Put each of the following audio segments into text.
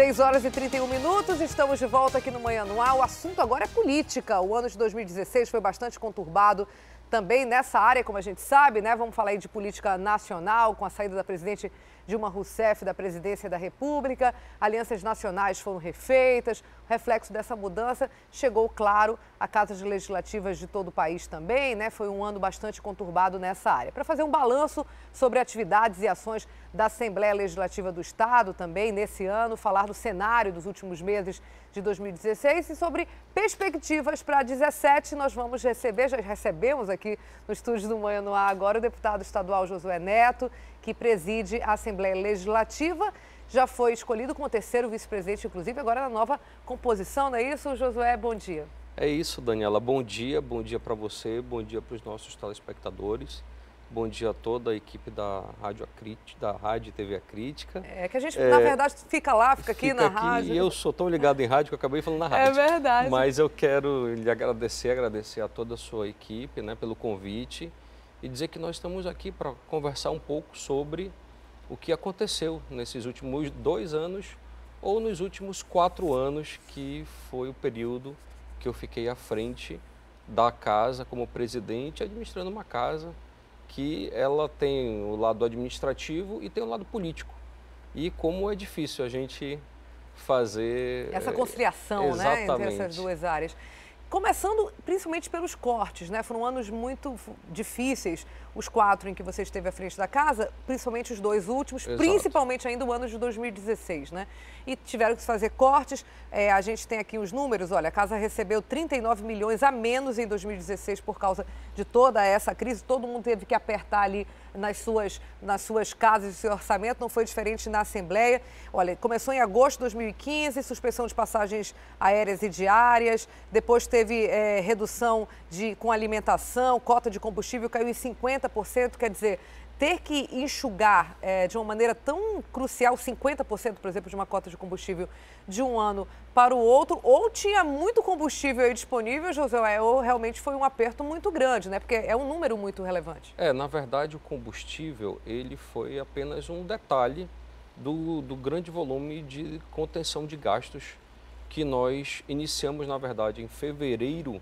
6 horas e 31 minutos, estamos de volta aqui no Manhã no Ar. O assunto agora é política. O ano de 2016 foi bastante conturbado também nessa área, como a gente sabe, né? Vamos falar aí de política nacional, com a saída da presidente Dilma Rousseff da presidência da República. Alianças nacionais foram refeitas. O reflexo dessa mudança chegou, claro, a casas legislativas de todo o país também, né? Foi um ano bastante conturbado nessa área. Para fazer um balanço sobre atividades e ações da Assembleia Legislativa do Estado também nesse ano, falar do cenário dos últimos meses de 2016 e sobre perspectivas para 2017, nós vamos receber, já recebemos aqui no estúdio do Manhã no Ar agora o deputado estadual Josué Neto, que preside a Assembleia Legislativa. Já foi escolhido como terceiro vice-presidente, inclusive, agora na nova composição, não é isso, Josué? Bom dia. É isso, Daniela. Bom dia para você, bom dia para os nossos telespectadores. Bom dia a toda a equipe da Rádio e TV A Crítica. É que a gente, na verdade, fica aqui na rádio. E eu sou tão ligado em rádio que eu acabei falando na rádio. É verdade. Mas eu quero lhe agradecer a toda a sua equipe, né, pelo convite e dizer que nós estamos aqui para conversar um pouco sobre o que aconteceu nesses últimos 2 anos ou nos últimos 4 anos, que foi o período que eu fiquei à frente da casa como presidente, administrando uma casa que ela tem o lado administrativo e tem o lado político. E como é difícil a gente fazer essa conciliação, né, entre essas duas áreas. Começando principalmente pelos cortes, né? Foram anos muito difíceis, os 4 em que você esteve à frente da casa, principalmente os 2 últimos, Exato. Principalmente ainda o ano de 2016, né? E tiveram que fazer cortes. A gente tem aqui os números, olha, a casa recebeu 39 milhões a menos em 2016 por causa de toda essa crise. Todo mundo teve que apertar ali nas suas casas, seu orçamento, não foi diferente na Assembleia. Olha, começou em agosto de 2015, suspensão de passagens aéreas e diárias, depois teve redução com alimentação, cota de combustível caiu em 50%, quer dizer, ter que enxugar de uma maneira tão crucial, 50%, por exemplo, de uma cota de combustível de um ano para o outro, ou tinha muito combustível aí disponível, Josué, ou realmente foi um aperto muito grande, né? Porque é um número muito relevante. Na verdade, o combustível, ele foi apenas um detalhe do grande volume de contenção de gastos que nós iniciamos, na verdade, em fevereiro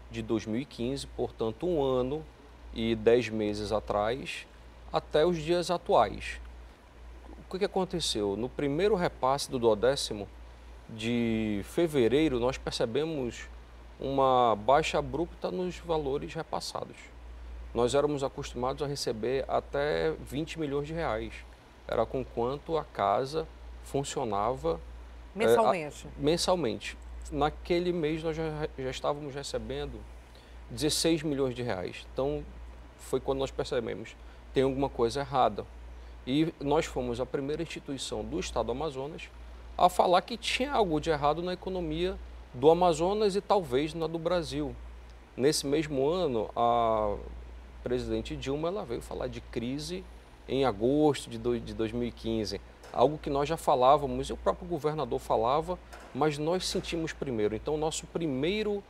de 2015, portanto, 1 ano e 10 meses atrás, até os dias atuais. O que aconteceu? No primeiro repasse do 10º de fevereiro, nós percebemos uma baixa abrupta nos valores repassados. Nós éramos acostumados a receber até 20 milhões de reais. Era com quanto a casa funcionava mensalmente. Mensalmente. Naquele mês nós já estávamos recebendo 16 milhões de reais. Então, foi quando nós percebemos, tem alguma coisa errada. E nós fomos a primeira instituição do Estado do Amazonas a falar que tinha algo de errado na economia do Amazonas e talvez na do Brasil. Nesse mesmo ano, a presidente Dilma ela veio falar de crise em agosto de 2015. Algo que nós já falávamos e o próprio governador falava, mas nós sentimos primeiro. Então, nosso primeiro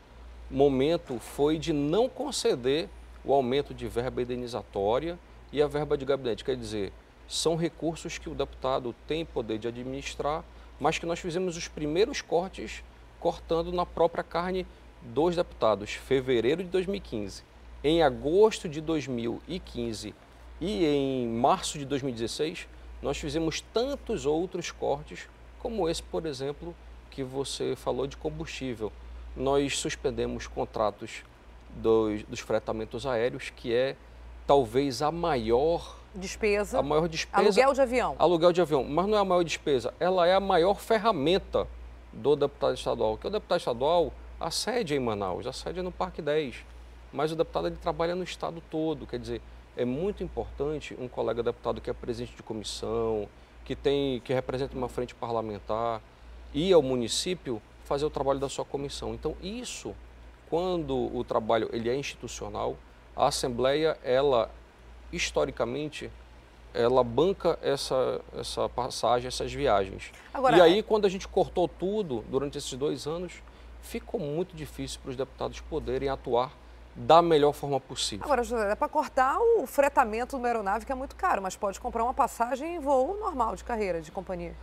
momento foi de não conceder o aumento de verba indenizatória e a verba de gabinete. Quer dizer, são recursos que o deputado tem poder de administrar, mas que nós fizemos os primeiros cortes cortando na própria carne dos deputados, fevereiro de 2015. Em agosto de 2015 e em março de 2016, nós fizemos tantos outros cortes, como esse, por exemplo, que você falou de combustível. Nós suspendemos contratos dos fretamentos aéreos, que é talvez a maior despesa. Aluguel de avião. Aluguel de avião, mas não é a maior despesa, ela é a maior ferramenta do deputado estadual. Porque o deputado estadual, a sede é em Manaus, a sede é no Parque 10, mas o deputado ele trabalha no estado todo, quer dizer, é muito importante um colega deputado que é presidente de comissão, que representa uma frente parlamentar, ir ao município fazer o trabalho da sua comissão. Então, isso, quando o trabalho ele é institucional, a Assembleia, ela, historicamente, ela banca essa passagem, essas viagens. Agora, e aí, quando a gente cortou tudo, durante esses 2 anos, ficou muito difícil para os deputados poderem atuar da melhor forma possível. Agora, José, é para cortar o fretamento de uma aeronave que é muito caro, mas pode comprar uma passagem em voo normal de carreira, de companhia.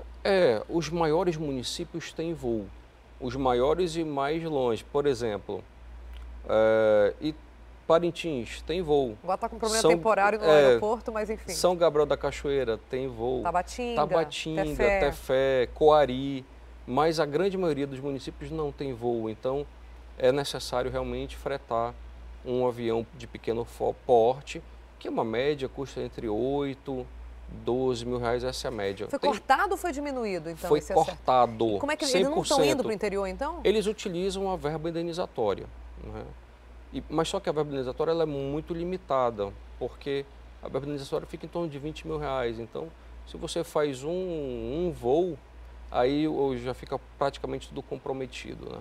Os maiores municípios têm voo. Os maiores e mais longe. Por exemplo, e Parintins tem voo. Agora está com problema temporário no aeroporto, mas enfim. São Gabriel da Cachoeira tem voo. Tabatinga, Tefé, Coari. Mas a grande maioria dos municípios não tem voo. Então, é necessário realmente fretar um avião de pequeno porte, que é uma média, custa entre 8 12 mil reais, essa é a média. Foi cortado ou foi diminuído, então? Foi cortado. Como é que eles não estão indo para o interior, então? Eles utilizam a verba indenizatória, né? Mas só que a verba indenizatória ela é muito limitada, porque a verba indenizatória fica em torno de 20 mil reais. Então, se você faz um voo, aí já fica praticamente tudo comprometido, né?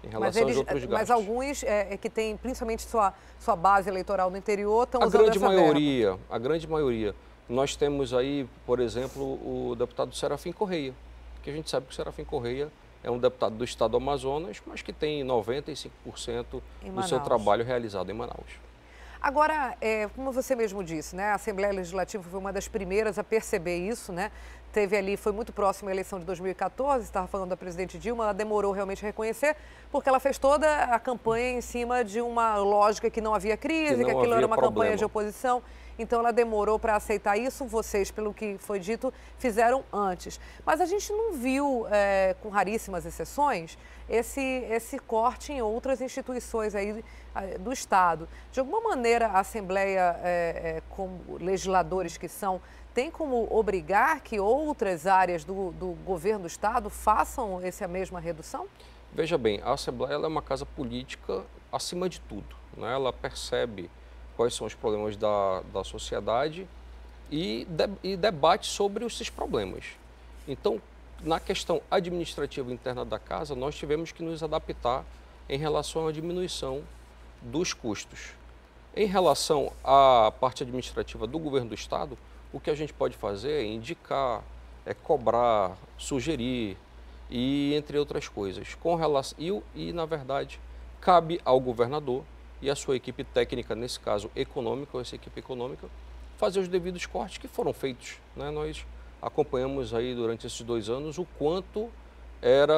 Em relação aos outros gastos. Mas alguns que têm principalmente sua base eleitoral no interior estão usando essa verba. A grande maioria. Nós temos aí, por exemplo, o deputado Serafim Correia, que a gente sabe que o Serafim Correia é um deputado do estado do Amazonas, mas que tem 95% do seu trabalho realizado em Manaus. Agora, como você mesmo disse, né, a Assembleia Legislativa foi uma das primeiras a perceber isso, né? Teve ali, foi muito próximo à eleição de 2014, estava falando da presidente Dilma, ela demorou realmente a reconhecer, porque ela fez toda a campanha em cima de uma lógica que não havia crise, que aquilo era uma campanha de oposição. Então, ela demorou para aceitar isso. Vocês, pelo que foi dito, fizeram antes. Mas a gente não viu, com raríssimas exceções, esse corte em outras instituições aí do Estado. De alguma maneira, a Assembleia, como legisladores que são, tem como obrigar que outras áreas do governo do Estado façam a mesma redução? Veja bem, a Assembleia ela é uma casa política acima de tudo, né? Ela percebe quais são os problemas da sociedade e debate sobre esses problemas. Então, na questão administrativa interna da casa, nós tivemos que nos adaptar em relação à diminuição dos custos. Em relação à parte administrativa do governo do Estado, o que a gente pode fazer é indicar, cobrar, sugerir e entre outras coisas. Na verdade, cabe ao governador e a sua equipe técnica, nesse caso econômica, ou essa equipe econômica, fazer os devidos cortes que foram feitos, né? Nós acompanhamos aí durante esses 2 anos o quanto era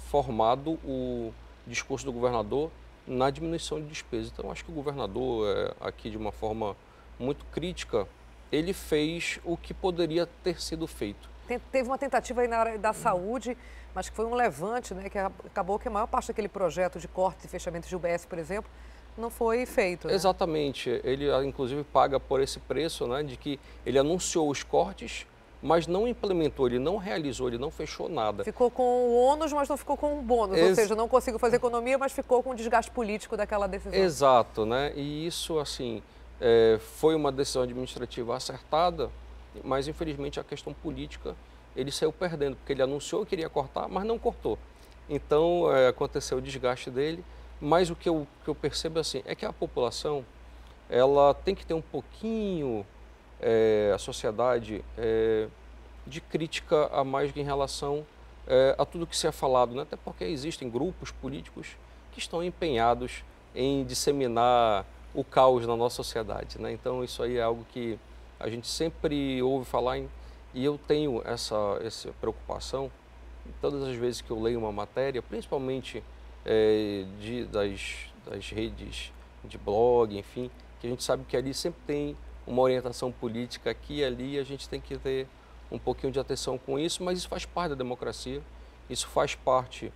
formado o discurso do governador na diminuição de despesas. Então, acho que o governador, aqui de uma forma muito crítica, ele fez o que poderia ter sido feito. Teve uma tentativa aí na área da saúde, mas que foi um levante, né? Que acabou que a maior parte daquele projeto de corte e fechamento de UBS, por exemplo, não foi feito, né? Exatamente. Ele, inclusive, paga por esse preço, né? De que ele anunciou os cortes, mas não implementou, ele não realizou, ele não fechou nada. Ficou com o ônus, mas não ficou com o bônus. Ou seja, não conseguiu fazer economia, mas ficou com o desgaste político daquela decisão. Exato, né? E isso, assim, foi uma decisão administrativa acertada, mas infelizmente a questão política ele saiu perdendo, porque ele anunciou que iria cortar, mas não cortou. Então aconteceu o desgaste dele, mas o que eu percebo assim, é que a população ela tem que ter um pouquinho, a sociedade, de crítica a mais em relação a tudo que se é falado, né? Até porque existem grupos políticos que estão empenhados em disseminar o caos na nossa sociedade, né? Então isso aí é algo que a gente sempre ouve falar e eu tenho essa preocupação todas as vezes que eu leio uma matéria, principalmente das redes de blog, enfim, que a gente sabe que ali sempre tem uma orientação política aqui e ali, a gente tem que ter um pouquinho de atenção com isso, mas isso faz parte da democracia, isso faz parte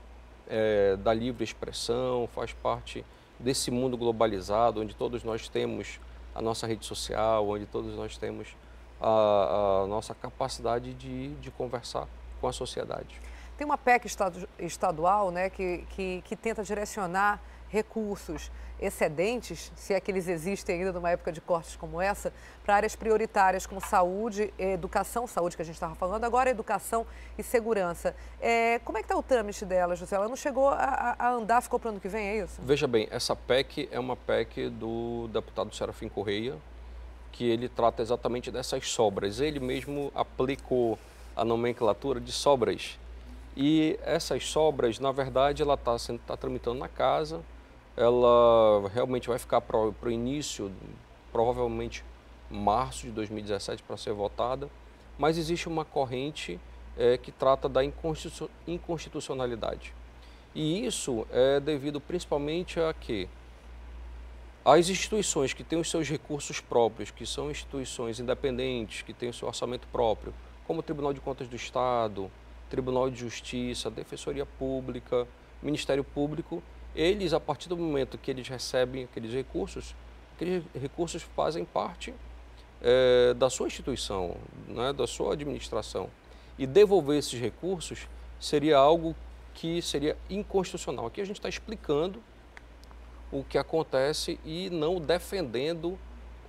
da livre expressão, faz parte desse mundo globalizado, onde todos nós temos a nossa rede social, onde todos nós temos a nossa capacidade de conversar com a sociedade. Tem uma PEC estadual, né, que tenta direcionar recursos excedentes, se é que eles existem ainda numa época de cortes como essa, para áreas prioritárias como saúde, educação, saúde que a gente estava falando, agora educação e segurança. Como é que está o trâmite dela, José? Ela não chegou a andar, ficou para o ano que vem, é isso? Veja bem, essa PEC é uma PEC do deputado Serafim Correia, que ele trata exatamente dessas sobras. Ele mesmo aplicou a nomenclatura de sobras. E essas sobras, na verdade, ela está tramitando na casa, ela realmente vai ficar para o início, provavelmente março de 2017, para ser votada, mas existe uma corrente que trata da inconstitucionalidade. E isso é devido principalmente a que as instituições que têm os seus recursos próprios, que são instituições independentes, que têm o seu orçamento próprio, como o Tribunal de Contas do Estado, Tribunal de Justiça, Defensoria Pública, Ministério Público, eles, a partir do momento que eles recebem aqueles recursos fazem parte da sua instituição, né, da sua administração. E devolver esses recursos seria algo que seria inconstitucional. Aqui a gente está explicando o que acontece e não defendendo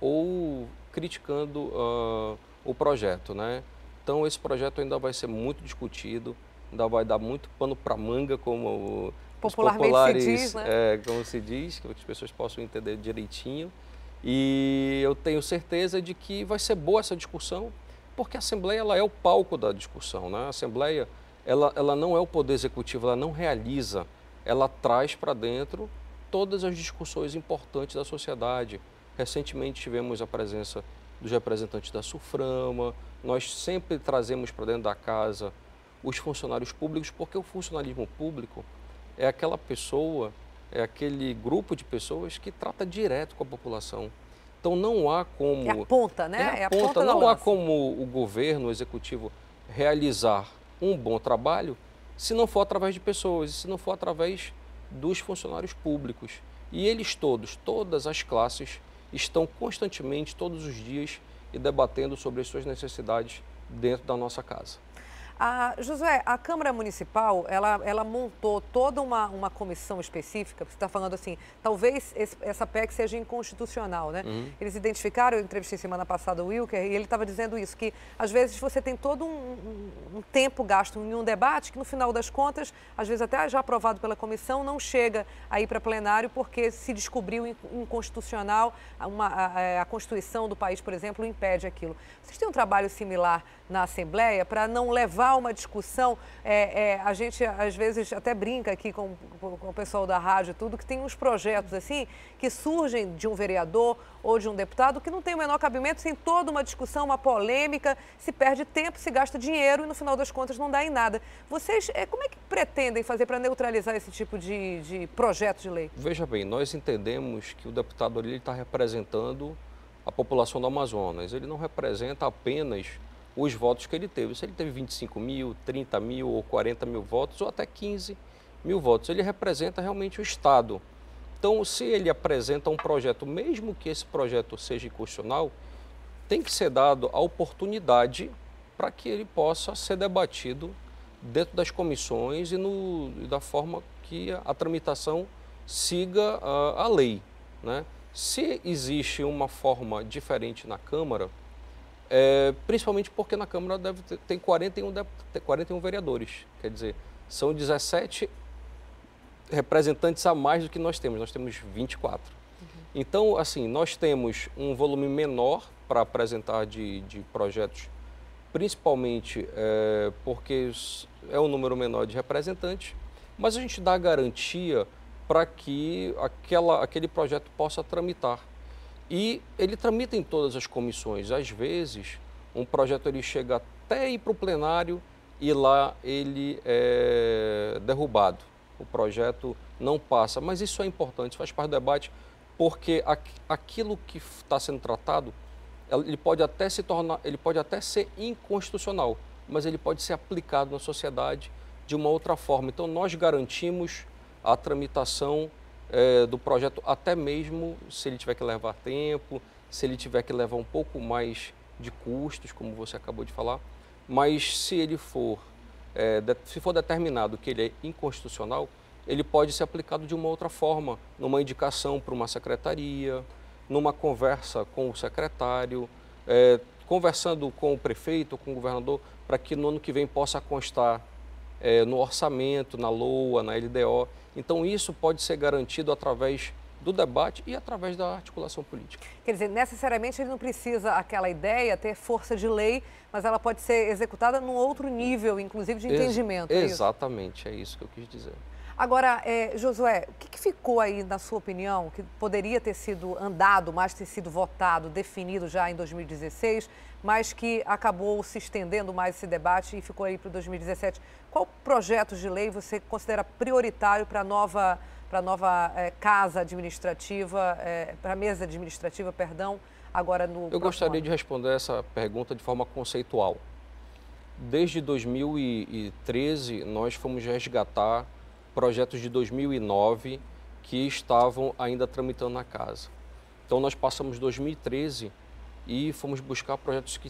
ou criticando o projeto, né? Então esse projeto ainda vai ser muito discutido, ainda vai dar muito pano para manga, como os populares, se diz, né? Como se diz, que as pessoas possam entender direitinho. E eu tenho certeza de que vai ser boa essa discussão, porque a Assembleia ela é o palco da discussão, né? A Assembleia ela não é o poder executivo, ela não realiza, ela traz para dentro todas as discussões importantes da sociedade. Recentemente tivemos a presença dos representantes da SUFRAMA, nós sempre trazemos para dentro da casa os funcionários públicos, porque o funcionalismo público é aquela pessoa, é aquele grupo de pessoas que trata direto com a população. Então não há como... É a ponta, né? É a ponta. Não há como o governo, o executivo, realizar um bom trabalho se não for através de pessoas, se não for através dos funcionários públicos. E eles todas as classes, estão constantemente, todos os dias, e debatendo sobre as suas necessidades dentro da nossa casa. Josué, a Câmara Municipal, ela montou toda uma comissão específica, você está falando assim, talvez essa PEC seja inconstitucional, né? Uhum. Eles identificaram, eu entrevistei semana passada o Wilker, e ele estava dizendo isso, que às vezes você tem todo um tempo gasto em um debate que no final das contas, às vezes até já aprovado pela comissão, não chega aí para plenário porque se descobriu inconstitucional, a Constituição do país, por exemplo, impede aquilo. Vocês têm um trabalho similar na Assembleia para não levar uma discussão, a gente às vezes até brinca aqui com o pessoal da rádio tudo, que tem uns projetos assim, que surgem de um vereador ou de um deputado que não tem o menor cabimento, sem toda uma discussão, uma polêmica, se perde tempo, se gasta dinheiro e no final das contas não dá em nada. Vocês, como é que pretendem fazer para neutralizar esse tipo de projeto de lei? Veja bem, nós entendemos que o deputado ali está representando a população do Amazonas, ele não representa apenas os votos que ele teve. Se ele teve 25 mil, 30 mil ou 40 mil votos, ou até 15 mil votos, ele representa realmente o Estado. Então, se ele apresenta um projeto, mesmo que esse projeto seja inconstitucional, tem que ser dado a oportunidade para que ele possa ser debatido dentro das comissões e da forma que a tramitação siga a lei, né? Se existe uma forma diferente na Câmara, principalmente porque na Câmara tem 41 vereadores, quer dizer, são 17 representantes a mais do que nós temos 24. Uhum. Então, assim, nós temos um volume menor para apresentar de projetos, principalmente porque é um número menor de representantes, mas a gente dá garantia para que aquele projeto possa tramitar. E ele tramita em todas as comissões. Às vezes, um projeto ele chega até ir para o plenário e lá ele é derrubado. O projeto não passa. Mas isso é importante, faz parte do debate, porque aquilo que está sendo tratado, ele pode até ser inconstitucional, mas ele pode ser aplicado na sociedade de uma outra forma. Então, nós garantimos a tramitação do projeto, até mesmo se ele tiver que levar tempo, se ele tiver que levar um pouco mais de custos, como você acabou de falar, mas se ele for determinado que ele é inconstitucional, ele pode ser aplicado de uma outra forma, numa indicação para uma secretaria, numa conversa com o secretário, conversando com o prefeito, com o governador, para que no ano que vem possa constar no orçamento, na LOA, na LDO. Então, isso pode ser garantido através do debate e através da articulação política. Quer dizer, necessariamente ele não precisa, aquela ideia, ter força de lei, mas ela pode ser executada num outro nível, inclusive de entendimento. Exatamente, é isso que eu quis dizer. Agora, Josué, o que ficou aí, na sua opinião, que poderia ter sido andado, mas ter sido votado, definido já em 2016, mas que acabou se estendendo mais esse debate e ficou aí para 2017? Qual projeto de lei você considera prioritário para a nova casa administrativa, para a mesa administrativa, perdão, agora no Eu gostaria ano? de responder essa pergunta de forma conceitual. Desde 2013, nós fomos resgatar projetos de 2009 que estavam ainda tramitando na casa. Então, nós passamos 2013 e fomos buscar projetos que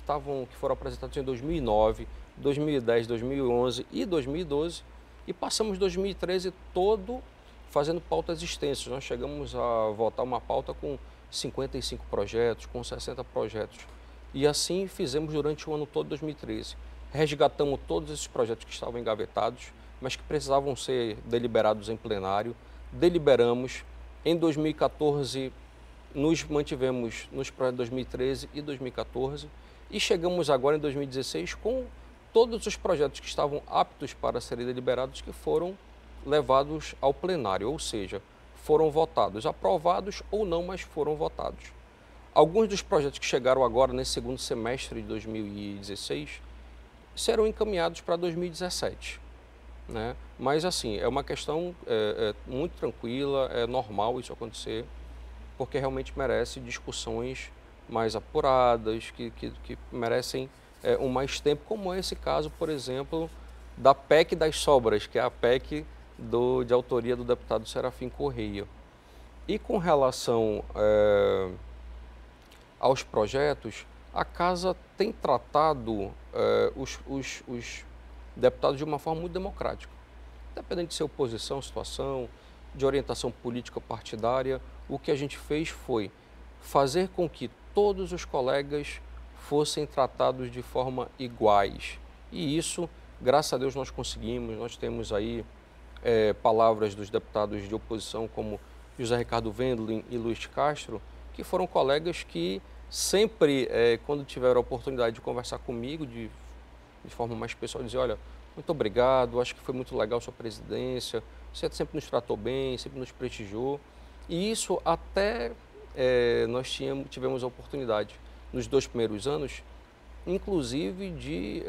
foram apresentados em 2009, 2010, 2011 e 2012 e passamos 2013 todo fazendo pautas extensas. Nós chegamos a votar uma pauta com 55 projetos, com 60 projetos. E assim fizemos durante o ano todo de 2013. Resgatamos todos esses projetos que estavam engavetados, mas que precisavam ser deliberados em plenário. Deliberamos. Em 2014, nos mantivemos nos projetos de 2013 e 2014 e chegamos agora em 2016 com todos os projetos que estavam aptos para serem deliberados que foram levados ao plenário, ou seja, foram votados, aprovados ou não, mas foram votados. Alguns dos projetos que chegaram agora nesse segundo semestre de 2016 serão encaminhados para 2017, né? Mas assim, é uma questão muito tranquila, é normal isso acontecer, porque realmente merece discussões mais apuradas, que merecem um mais tempo, como é esse caso, por exemplo, da PEC das sobras, que é a PEC de autoria do deputado Serafim Correia. E com relação aos projetos, a Casa tem tratado os deputados de uma forma muito democrática. Independente de ser oposição, situação, de orientação política partidária, o que a gente fez foi fazer com que todos os colegas fossem tratados de forma iguais. E isso, graças a Deus, nós conseguimos. Nós temos aí palavras dos deputados de oposição, como José Ricardo Wendling e Luiz Castro, que foram colegas que sempre, quando tiveram a oportunidade de conversar comigo de forma mais pessoal, dizer, olha, muito obrigado, acho que foi muito legal a sua presidência, você sempre nos tratou bem, sempre nos prestigiou. E isso até nós tivemos a oportunidade, nos 2 primeiros anos, inclusive de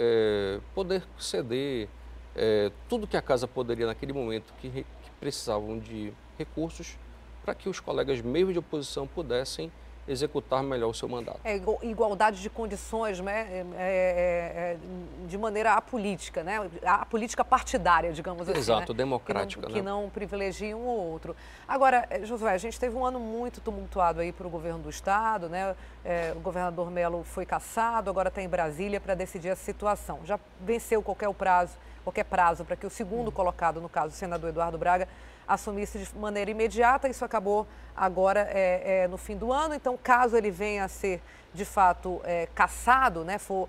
poder ceder tudo que a Casa poderia naquele momento, que precisavam de recursos, para que os colegas, mesmo de oposição, pudessem executar melhor o seu mandato. Igualdade de condições, né? De maneira apolítica, né? A política partidária, digamos assim. Exato, né? democrática. Que não privilegia um ou outro. Agora, Josué, a gente teve um ano muito tumultuado aí para o governo do Estado, né? O governador Melo foi cassado, agora está em Brasília para decidir a situação. Já venceu qualquer prazo para que o segundo colocado, no caso, o senador Eduardo Braga, assumisse de maneira imediata. Isso acabou agora no fim do ano. Então, caso ele venha a ser, de fato, cassado, né, for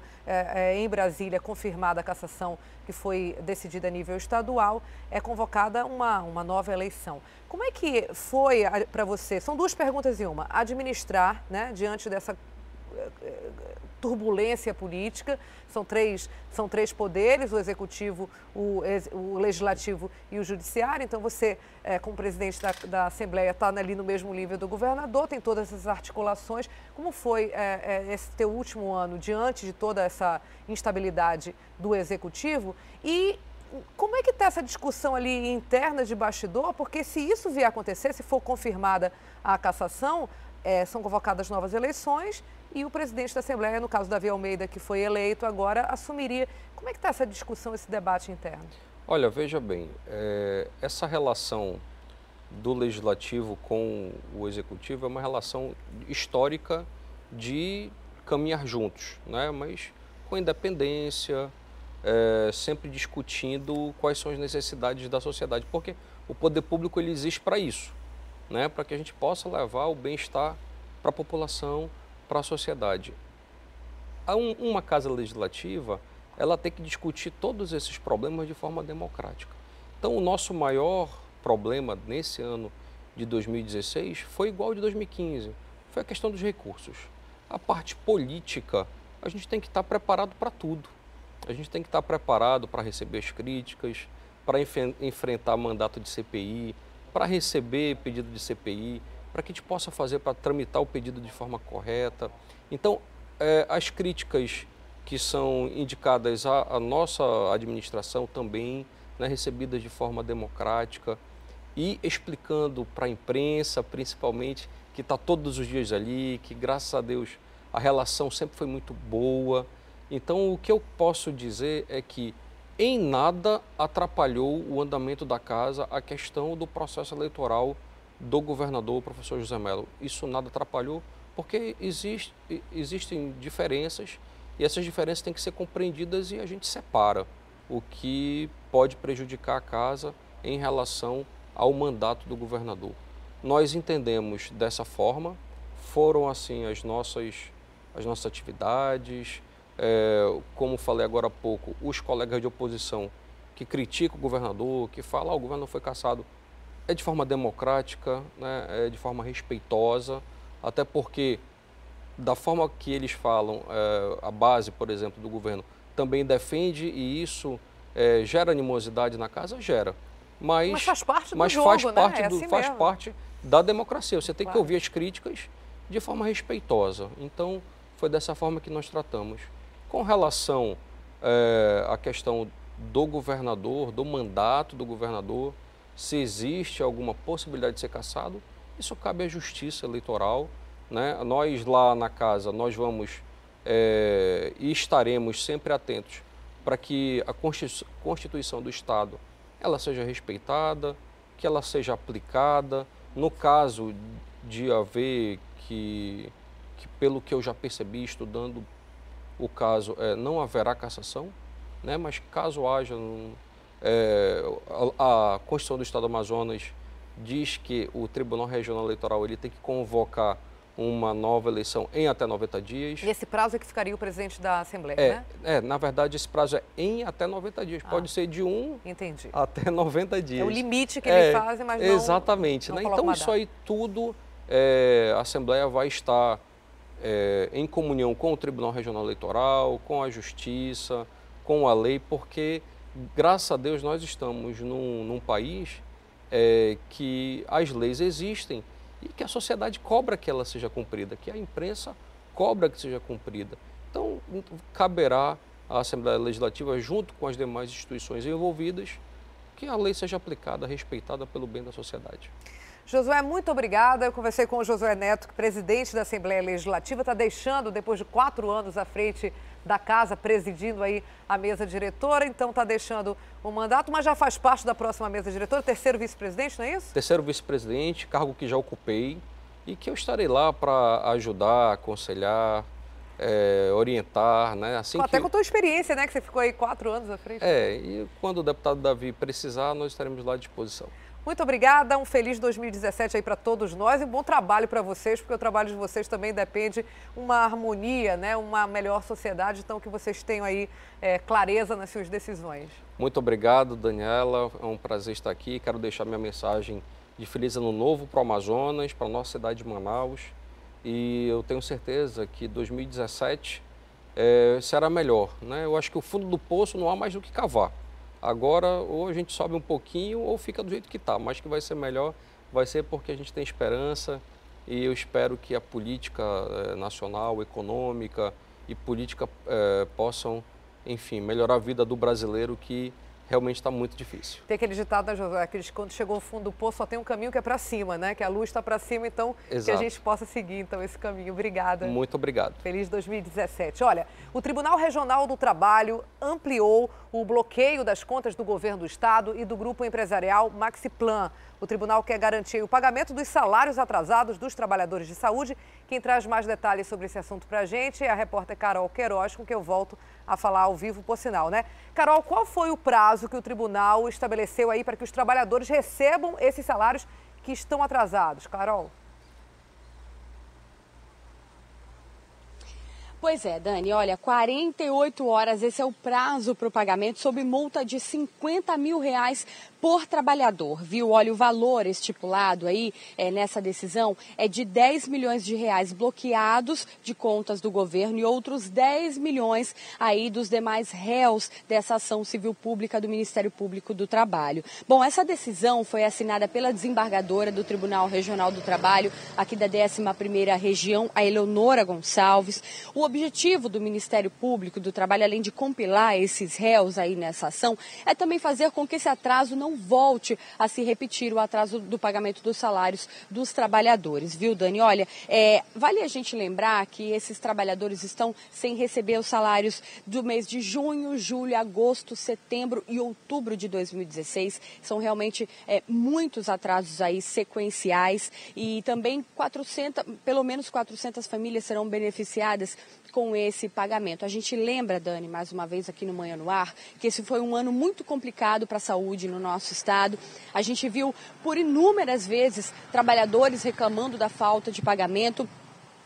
em Brasília confirmada a cassação que foi decidida a nível estadual, é convocada uma nova eleição. Como é que foi para você? São 2 perguntas em uma. Administrar, né, diante dessa turbulência política, são três poderes, o executivo, o legislativo e o judiciário. Então você, como presidente da Assembleia, está ali no mesmo nível do governador, tem todas essas articulações. Como foi esse teu último ano diante de toda essa instabilidade do executivo? E como é que está essa discussão ali interna de bastidor? Porque se isso vier a acontecer, se for confirmada a cassação, são convocadas novas eleições e o presidente da Assembleia, no caso Davi Almeida, que foi eleito agora, assumiria. Como é que está essa discussão, esse debate interno? Olha, veja bem, essa relação do Legislativo com o Executivo é uma relação histórica de caminhar juntos, né? Mas com independência, sempre discutindo quais são as necessidades da sociedade, porque o poder público ele existe para isso, né? Para que a gente possa levar o bem-estar para a população, para a sociedade. Uma casa legislativa, ela tem que discutir todos esses problemas de forma democrática. Então, o nosso maior problema nesse ano de 2016 foi igual ao de 2015, foi a questão dos recursos. A parte política, a gente tem que estar preparado para tudo. A gente tem que estar preparado para receber as críticas, para enfrentar mandato de CPI, para receber pedido de CPI, para que a gente possa fazer para tramitar o pedido de forma correta. Então, as críticas que são indicadas à nossa administração também, né, recebidas de forma democrática e explicando para a imprensa, principalmente, que está todos os dias ali, que graças a Deus a relação sempre foi muito boa. Então, o que eu posso dizer é que em nada atrapalhou o andamento da casa a questão do processo eleitoral do governador, o professor José Mello. Isso nada atrapalhou, porque existem diferenças e essas diferenças têm que ser compreendidas e a gente separa o que pode prejudicar a casa em relação ao mandato do governador. Nós entendemos dessa forma, foram assim as nossas atividades, como falei agora há pouco, os colegas de oposição que criticam o governador, que falam, o governador foi cassado, é de forma democrática, né, é de forma respeitosa, até porque da forma que eles falam, a base, por exemplo, do governo também defende e isso gera animosidade na casa, gera. Mas faz parte do jogo, faz parte da democracia. Você tem que ouvir as críticas de forma respeitosa. Então, foi dessa forma que nós tratamos. Com relação à questão do governador, do mandato do governador, se existe alguma possibilidade de ser cassado, isso cabe à justiça eleitoral, né? Nós lá na casa, nós vamos e estaremos sempre atentos para que a Constituição do Estado ela seja respeitada, que ela seja aplicada. No caso de haver que pelo que eu já percebi estudando o caso, não haverá cassação, né? Mas caso haja, a Constituição do Estado do Amazonas diz que o Tribunal Regional Eleitoral ele tem que convocar uma nova eleição em até 90 dias. E esse prazo é que ficaria o presidente da Assembleia, né? Na verdade, esse prazo é em até 90 dias. Pode ser de até 90 dias. É o limite que ele faz, mas não... Exatamente. Não, né? Então, isso aí tudo, a Assembleia vai estar em comunhão com o Tribunal Regional Eleitoral, com a Justiça, com a lei, porque, graças a Deus, nós estamos num país que as leis existem e que a sociedade cobra que ela seja cumprida, que a imprensa cobra que seja cumprida. Então, caberá à Assembleia Legislativa, junto com as demais instituições envolvidas, que a lei seja aplicada, respeitada pelo bem da sociedade. Josué, muito obrigada. Eu conversei com o Josué Neto, que presidente da Assembleia Legislativa, está deixando, depois de 4 anos à frente da casa, presidindo aí a mesa diretora, então está deixando o mandato, mas já faz parte da próxima mesa diretora, terceiro vice-presidente, não é isso? Terceiro vice-presidente, cargo que já ocupei e que eu estarei lá para ajudar, aconselhar, orientar, né? Assim até com a tua experiência, né? Que você ficou aí 4 anos à frente. E quando o deputado Davi precisar, nós estaremos lá à disposição. Muito obrigada, um feliz 2017 aí para todos nós e um bom trabalho para vocês, porque o trabalho de vocês também depende uma harmonia, né, uma melhor sociedade, então que vocês tenham aí clareza nas suas decisões. Muito obrigado, Daniela, é um prazer estar aqui, quero deixar minha mensagem de feliz ano novo para o Amazonas, para a nossa cidade de Manaus e eu tenho certeza que 2017 será melhor, né? Eu acho que o fundo do poço não há mais do que cavar. Agora, ou a gente sobe um pouquinho ou fica do jeito que está, mas que vai ser melhor, vai ser porque a gente tem esperança e eu espero que a política nacional, econômica e política possam, enfim, melhorar a vida do brasileiro que realmente está muito difícil. Tem aquele ditado, né, Josué, que quando chegou ao fundo do poço só tem um caminho que é para cima, né? Que a luz está para cima, então Exato. Que a gente possa seguir então esse caminho. Obrigada. Muito obrigado. Feliz 2017. Olha, o Tribunal Regional do Trabalho ampliou o bloqueio das contas do governo do estado e do grupo empresarial Maxiplan. O tribunal quer garantir o pagamento dos salários atrasados dos trabalhadores de saúde. Quem traz mais detalhes sobre esse assunto para a gente é a repórter Carol Queiroz, com quem eu volto a falar ao vivo, por sinal, né? Carol, qual foi o prazo que o tribunal estabeleceu aí para que os trabalhadores recebam esses salários que estão atrasados? Carol? Pois é, Dani, olha, 48 horas, esse é o prazo para o pagamento sob multa de R$50 mil por trabalhador, viu? Olha, o valor estipulado aí nessa decisão é de R$10 milhões bloqueados de contas do governo e outros 10 milhões aí dos demais réus dessa ação civil pública do Ministério Público do Trabalho. Bom, essa decisão foi assinada pela desembargadora do Tribunal Regional do Trabalho, aqui da 11ª Região, a Eleonora Gonçalves. O objetivo do Ministério Público do Trabalho, além de compilar esses réus aí nessa ação, é também fazer com que esse atraso não volte a se repetir, o atraso do pagamento dos salários dos trabalhadores, viu, Dani? Olha, vale a gente lembrar que esses trabalhadores estão sem receber os salários do mês de junho, julho, agosto, setembro e outubro de 2016. São realmente muitos atrasos aí sequenciais e também pelo menos 400 famílias serão beneficiadas com esse pagamento. A gente lembra, Dani, mais uma vez aqui no Manhã no Ar, que esse foi um ano muito complicado para a saúde no nosso estado. A gente viu por inúmeras vezes trabalhadores reclamando da falta de pagamento.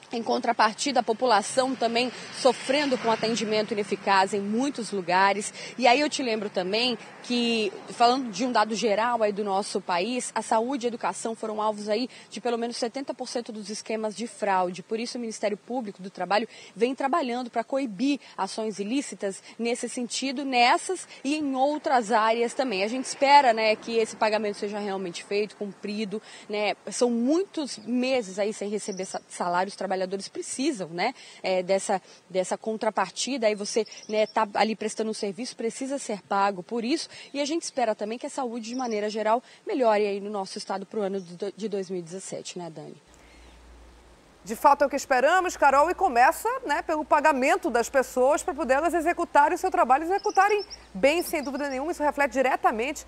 Em contrapartida, a população também sofrendo com atendimento ineficaz em muitos lugares. E aí eu te lembro também que, falando de um dado geral aí do nosso país, a saúde e a educação foram alvos aí de pelo menos 70% dos esquemas de fraude. Por isso o Ministério Público do Trabalho vem trabalhando para coibir ações ilícitas nesse sentido, nessas e em outras áreas também. A gente espera, né, que esse pagamento seja realmente feito, cumprido, né? São muitos meses aí sem receber salários, trabalhadores precisam, né, dessa contrapartida, aí você, né, tá ali prestando um serviço, precisa ser pago por isso, e a gente espera também que a saúde, de maneira geral, melhore aí no nosso estado para o ano de 2017, né, Dani? De fato é o que esperamos, Carol, e começa, né, pelo pagamento das pessoas para poder elas executarem o seu trabalho, executarem bem, sem dúvida nenhuma. Isso reflete diretamente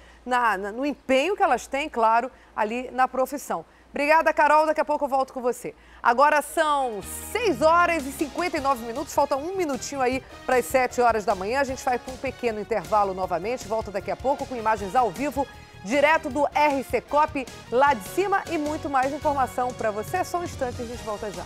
no empenho que elas têm, claro, ali na profissão. Obrigada, Carol. Daqui a pouco eu volto com você. Agora são 6 horas e 59 minutos. Falta um minutinho aí para as 7 horas da manhã. A gente vai para um pequeno intervalo novamente. Volta daqui a pouco com imagens ao vivo, direto do RC Coop lá de cima e muito mais informação para você. Só um instante, a gente volta já.